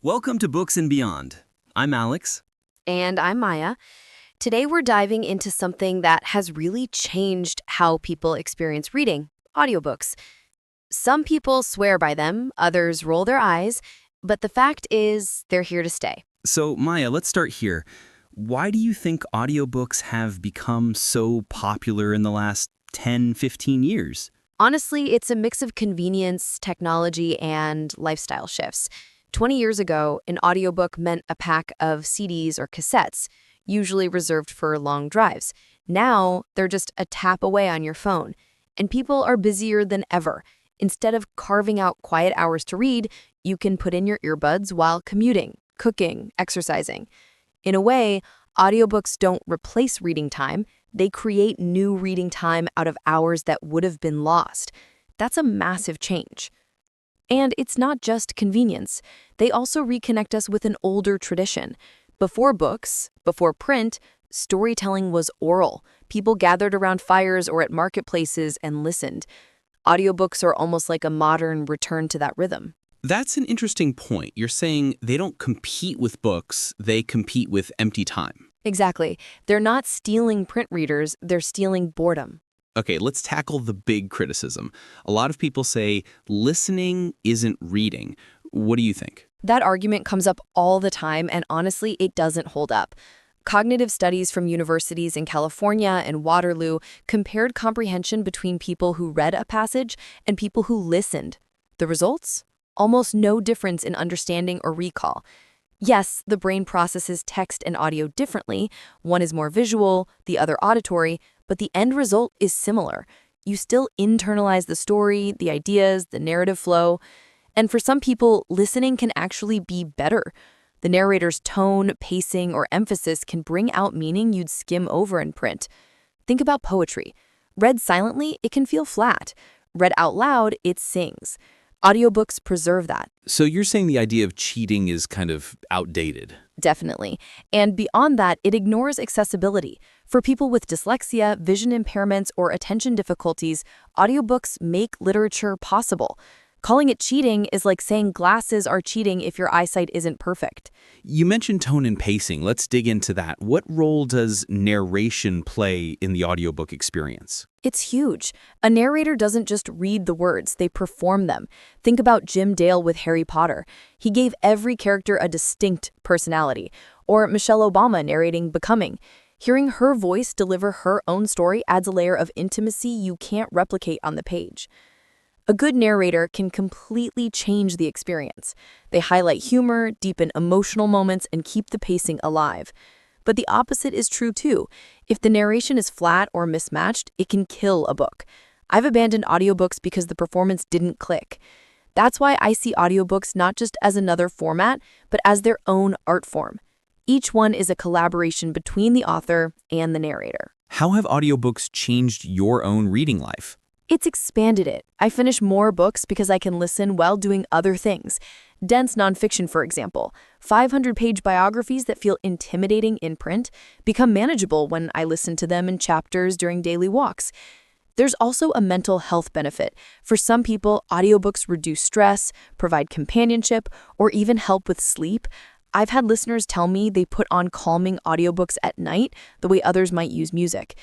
Welcome to Books and Beyond. I'm Alex. And I'm Maya. Today we're diving into something that has really changed how people experience reading, audiobooks. Some people swear by them, others roll their eyes, but the fact is they're here to stay. So, Maya, let's start here. Why do you think audiobooks have become so popular in the last 10, 15 years? Honestly, it's a mix of convenience, technology, and lifestyle shifts. 20 years ago, an audiobook meant a pack of CDs or cassettes, usually reserved for long drives. Now, they're just a tap away on your phone, and people are busier than ever. Instead of carving out quiet hours to read, you can put in your earbuds while commuting, cooking, exercising. In a way, audiobooks don't replace reading time, they create new reading time out of hours that would have been lost. That's a massive change. And it's not just convenience. They also reconnect us with an older tradition. Before books, before print, storytelling was oral. People gathered around fires or at marketplaces and listened. Audiobooks are almost like a modern return to that rhythm. That's an interesting point. You're saying they don't compete with books, they compete with empty time. Exactly. They're not stealing print readers, they're stealing boredom. Okay, let's tackle the big criticism. A lot of people say listening isn't reading. What do you think? That argument comes up all the time, and honestly, it doesn't hold up. Cognitive studies from universities in California and Waterloo compared comprehension between people who read a passage and people who listened. The results? Almost no difference in understanding or recall. Yes, the brain processes text and audio differently. One is more visual, the other auditory, but the end result is similar. You still internalize the story, the ideas, the narrative flow. And for some people, listening can actually be better. The narrator's tone, pacing, or emphasis can bring out meaning you'd skim over in print. Think about poetry. Read silently, it can feel flat. Read out loud, it sings. Audiobooks preserve that. So you're saying the idea of cheating is kind of outdated? Definitely. And beyond that, it ignores accessibility. For people with dyslexia, vision impairments, or attention difficulties, audiobooks make literature possible. Calling it cheating is like saying glasses are cheating if your eyesight isn't perfect. You mentioned tone and pacing. Let's dig into that. What role does narration play in the audiobook experience? It's huge. A narrator doesn't just read the words, they perform them. Think about Jim Dale with Harry Potter. He gave every character a distinct personality. Or Michelle Obama narrating Becoming. Hearing her voice deliver her own story adds a layer of intimacy you can't replicate on the page. A good narrator can completely change the experience. They highlight humor, deepen emotional moments, and keep the pacing alive. But the opposite is true too. If the narration is flat or mismatched, it can kill a book. I've abandoned audiobooks because the performance didn't click. That's why I see audiobooks not just as another format, but as their own art form. Each one is a collaboration between the author and the narrator. How have audiobooks changed your own reading life? It's expanded it. I finish more books because I can listen while doing other things. Dense nonfiction, for example, 500-page biographies that feel intimidating in print become manageable when I listen to them in chapters during daily walks. There's also a mental health benefit. For some people, audiobooks reduce stress, provide companionship, or even help with sleep. I've had listeners tell me they put on calming audiobooks at night the way others might use music.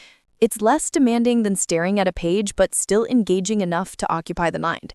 It's less demanding than staring at a page, but still engaging enough to occupy the mind.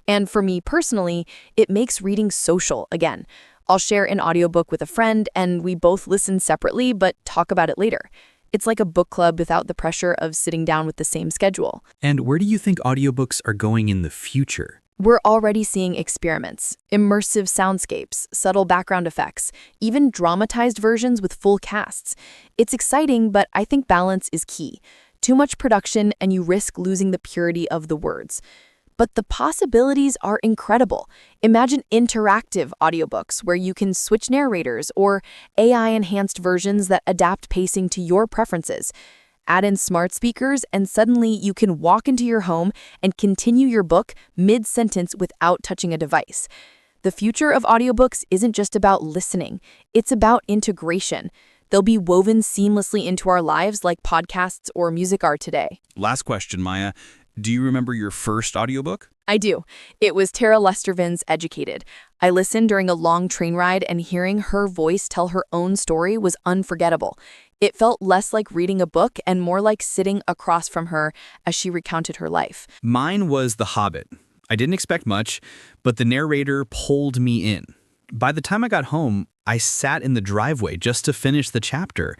And for me personally, it makes reading social again. I'll share an audiobook with a friend, and we both listen separately, but talk about it later. It's like a book club without the pressure of sitting down with the same schedule. And where do you think audiobooks are going in the future? We're already seeing experiments, immersive soundscapes, subtle background effects, even dramatized versions with full casts. It's exciting, but I think balance is key. Too much production and you risk losing the purity of the words. But the possibilities are incredible. Imagine interactive audiobooks where you can switch narrators or AI-enhanced versions that adapt pacing to your preferences. Add in smart speakers, and suddenly you can walk into your home and continue your book mid-sentence without touching a device. The future of audiobooks isn't just about listening, it's about integration. They'll be woven seamlessly into our lives like podcasts or music are today. Last question, Maya. Do you remember your first audiobook? I do. It was Tara Lestervin's Educated. I listened during a long train ride, and hearing her voice tell her own story was unforgettable. It felt less like reading a book and more like sitting across from her as she recounted her life. Mine was The Hobbit. I didn't expect much, but the narrator pulled me in. By the time I got home, I sat in the driveway just to finish the chapter.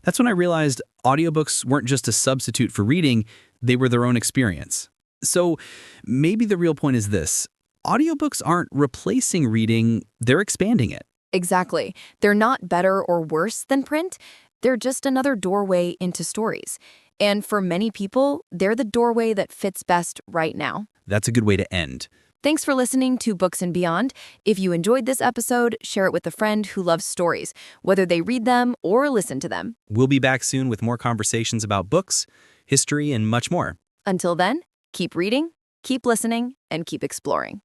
That's when I realized audiobooks weren't just a substitute for reading, they were their own experience. So maybe the real point is this: audiobooks aren't replacing reading, they're expanding it. Exactly. They're not better or worse than print. They're just another doorway into stories. And for many people, they're the doorway that fits best right now. That's a good way to end. Thanks for listening to Books and Beyond. If you enjoyed this episode, share it with a friend who loves stories, whether they read them or listen to them. We'll be back soon with more conversations about books, history, and much more. Until then, keep reading, keep listening, and keep exploring.